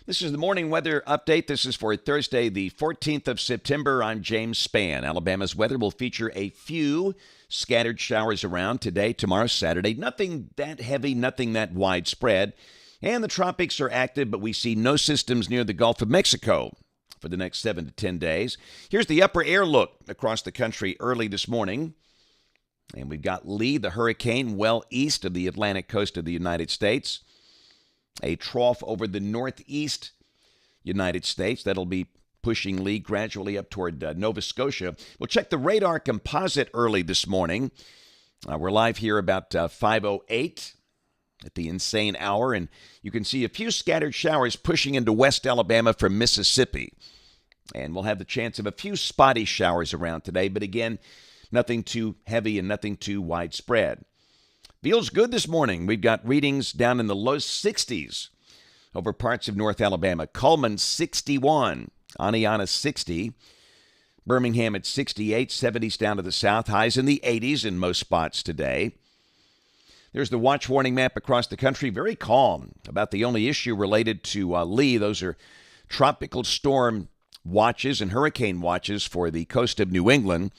This is the morning weather update. This is for Thursday, the 14th of September. I'm James Spann. Alabama's weather will feature a few scattered showers around today, tomorrow, Saturday. Nothing that heavy, nothing that widespread. And the tropics are active, but we see no systems near the Gulf of Mexico for the next 7 to 10 days. Here's the upper air look across the country early this morning. And we've got Lee, the hurricane, well east of the Atlantic coast of the United States. A trough over the northeast United States. That'll be pushing Lee gradually up toward Nova Scotia. We'll check the radar composite early this morning. We're live here about 5:08 at the insane hour, and you can see a few scattered showers pushing into West Alabama from Mississippi. And we'll have the chance of a few spotty showers around today, but again, nothing too heavy and nothing too widespread. Feels good this morning. We've got readings down in the low 60s over parts of North Alabama. Cullman 61, Aniana 60, Birmingham at 68, 70s down to the south, highs in the 80s in most spots today. There's the watch warning map across the country. Very calm. About the only issue related to Lee, those are tropical storm watches and hurricane watches for the coast of New England.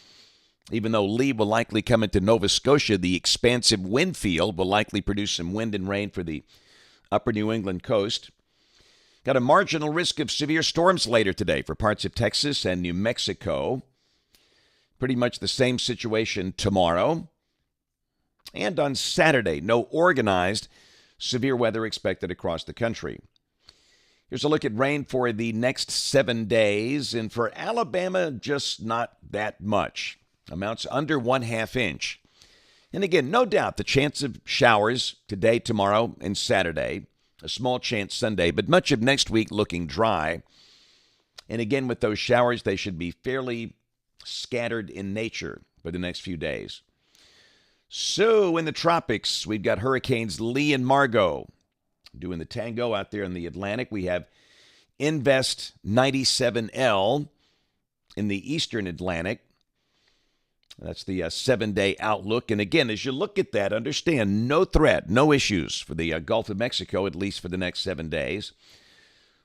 Even though Lee will likely come into Nova Scotia, the expansive wind field will likely produce some wind and rain for the upper New England coast. Got a marginal risk of severe storms later today for parts of Texas and New Mexico. Pretty much the same situation tomorrow. And on Saturday, no organized severe weather expected across the country. Here's a look at rain for the next 7 days. And for Alabama, just not that much. Amounts under 1/2 inch. And again, no doubt the chance of showers today, tomorrow, and Saturday. A small chance Sunday, but much of next week looking dry. And again, with those showers, they should be fairly scattered in nature for the next few days. So in the tropics, we've got hurricanes Lee and Margot doing the tango out there in the Atlantic. We have Invest 97L in the eastern Atlantic. That's the 7-day outlook. And again, as you look at that, understand no threat, no issues for the Gulf of Mexico, at least for the next 7 days.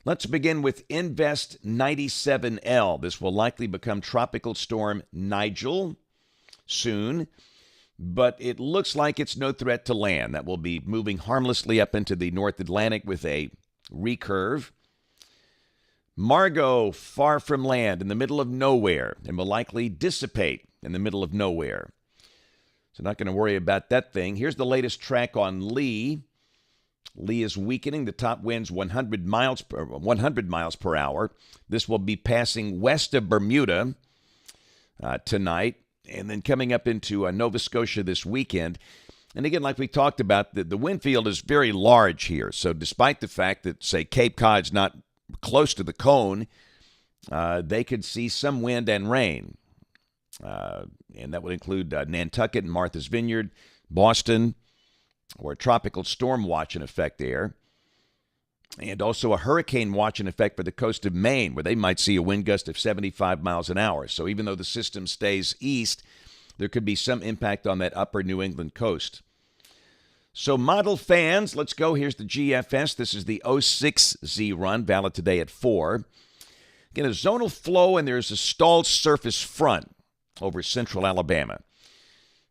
Let's begin with Invest 97L. This will likely become Tropical Storm Nigel soon, but it looks like it's no threat to land. That will be moving harmlessly up into the North Atlantic with a recurve. Margot, far from land, in the middle of nowhere, and will likely dissipate in the middle of nowhere. So not going to worry about that thing. Here's the latest track on Lee. Lee is weakening. The top wind's 100 miles per hour. This will be passing west of Bermuda tonight, and then coming up into Nova Scotia this weekend. And again, like we talked about, the wind field is very large here. So despite the fact that, say, Cape Cod's not close to the cone, they could see some wind and rain. And that would include Nantucket and Martha's Vineyard, Boston, or a tropical storm watch in effect there. And also a hurricane watch in effect for the coast of Maine, where they might see a wind gust of 75 miles an hour. So even though the system stays east, there could be some impact on that upper New England coast. So model fans, let's go. Here's the GFS. This is the 06Z run, valid today at 4. Again, a zonal flow, and there's a stalled surface front over central Alabama.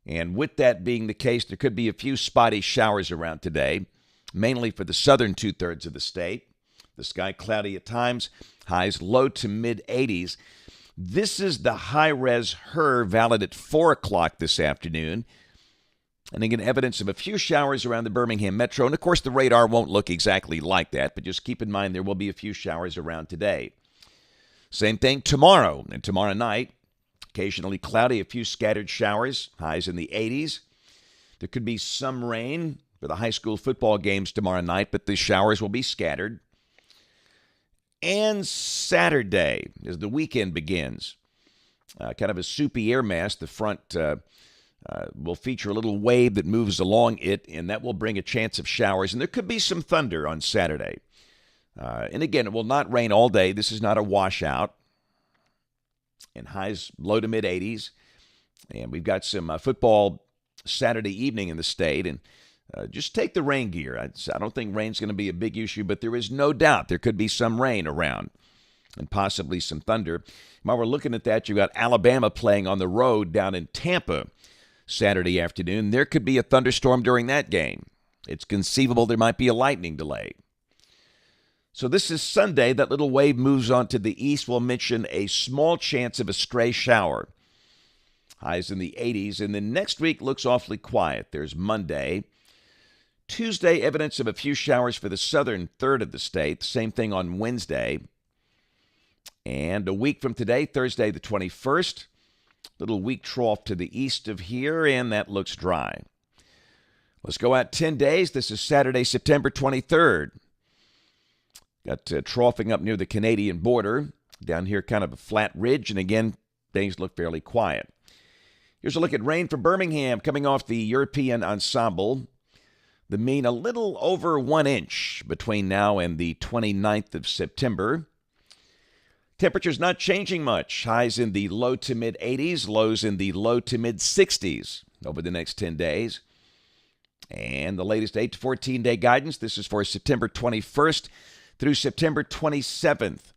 And with that being the case, there could be a few spotty showers around today, mainly for the southern two-thirds of the state. The sky cloudy at times, highs low to mid-80s. This is the high-res HER valid at 4 o'clock this afternoon. And again, evidence of a few showers around the Birmingham metro. And, of course, the radar won't look exactly like that, but just keep in mind there will be a few showers around today. Same thing tomorrow and tomorrow night. Occasionally cloudy, a few scattered showers, highs in the 80s. There could be some rain for the high school football games tomorrow night, but the showers will be scattered. And Saturday, as the weekend begins, kind of a soupy air mass. The front will feature a little wave that moves along it, and that will bring a chance of showers. And there could be some thunder on Saturday. And again, it will not rain all day. This is not a washout. And highs low to mid-80s. And we've got some football Saturday evening in the state. And just take the rain gear. I don't think rain's going to be a big issue, but there is no doubt there could be some rain around and possibly some thunder. While we're looking at that, you got Alabama playing on the road down in Tampa Saturday afternoon. There could be a thunderstorm during that game. It's conceivable there might be a lightning delay. So this is Sunday. That little wave moves on to the east. We'll mention a small chance of a stray shower. Highs in the 80s. And then next week looks awfully quiet. There's Monday. Tuesday, evidence of a few showers for the southern third of the state. Same thing on Wednesday. And a week from today, Thursday the 21st, little weak trough to the east of here, and that looks dry. Let's go out 10 days. This is Saturday, September 23rd. Got troughing up near the Canadian border. Down here, kind of a flat ridge, and again, things look fairly quiet. Here's a look at rain for Birmingham coming off the European ensemble. The mean a little over 1 inch between now and the 29th of September. Temperatures not changing much. Highs in the low to mid 80s, lows in the low to mid 60s over the next 10 days. And the latest 8 to 14 day guidance. This is for September 21st through September 27th.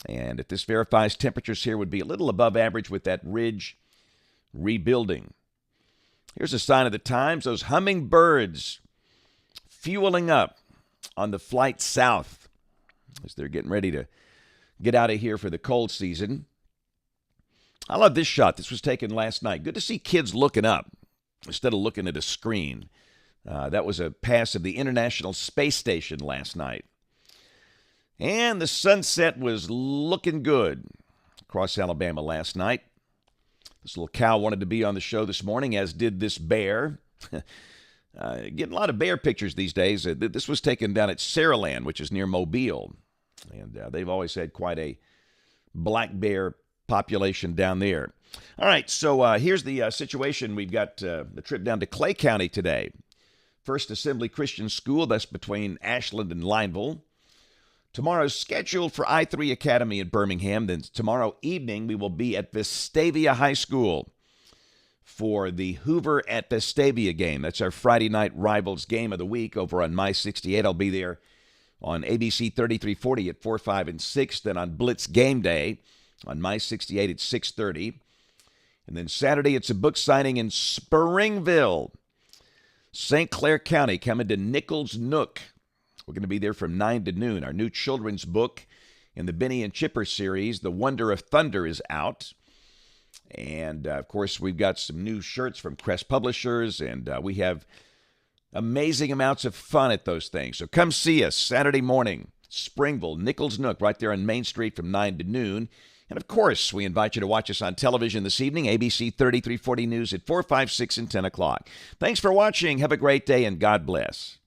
And if this verifies, temperatures here would be a little above average with that ridge rebuilding. Here's a sign of the times. Those hummingbirds fueling up on the flight south as they're getting ready to get out of here for the cold season. I love this shot. This was taken last night. Good to see kids looking up instead of looking at a screen. That was a pass of the International Space Station last night. And the sunset was looking good across Alabama last night. This little cow wanted to be on the show this morning, as did this bear. Getting a lot of bear pictures these days. This was taken down at Saraland, which is near Mobile. And they've always had quite a black bear population down there. All right, so here's the situation. We've got a trip down to Clay County today. First Assembly Christian School, that's between Ashland and Lineville. Tomorrow's scheduled for I-3 Academy in Birmingham. Then tomorrow evening, we will be at Vestavia High School for the Hoover at Vestavia game. That's our Friday night Rivals game of the week over on My 68. I'll be there on ABC 3340 at 4, 5, and 6. Then on Blitz Game Day on My 68 at 6:30. And then Saturday, it's a book signing in Springville. St. Clair County coming to Nichols Nook. We're going to be there from 9 to noon. Our new children's book in the Benny and Chipper series, The Wonder of Thunder, is out. And, of course, we've got some new shirts from Crest Publishers, and we have amazing amounts of fun at those things. So come see us Saturday morning, Springville, Nichols Nook, right there on Main Street from 9 to noon. And, of course, we invite you to watch us on television this evening, ABC 3340 News at 4, 5, 6, and 10 o'clock. Thanks for watching. Have a great day, and God bless.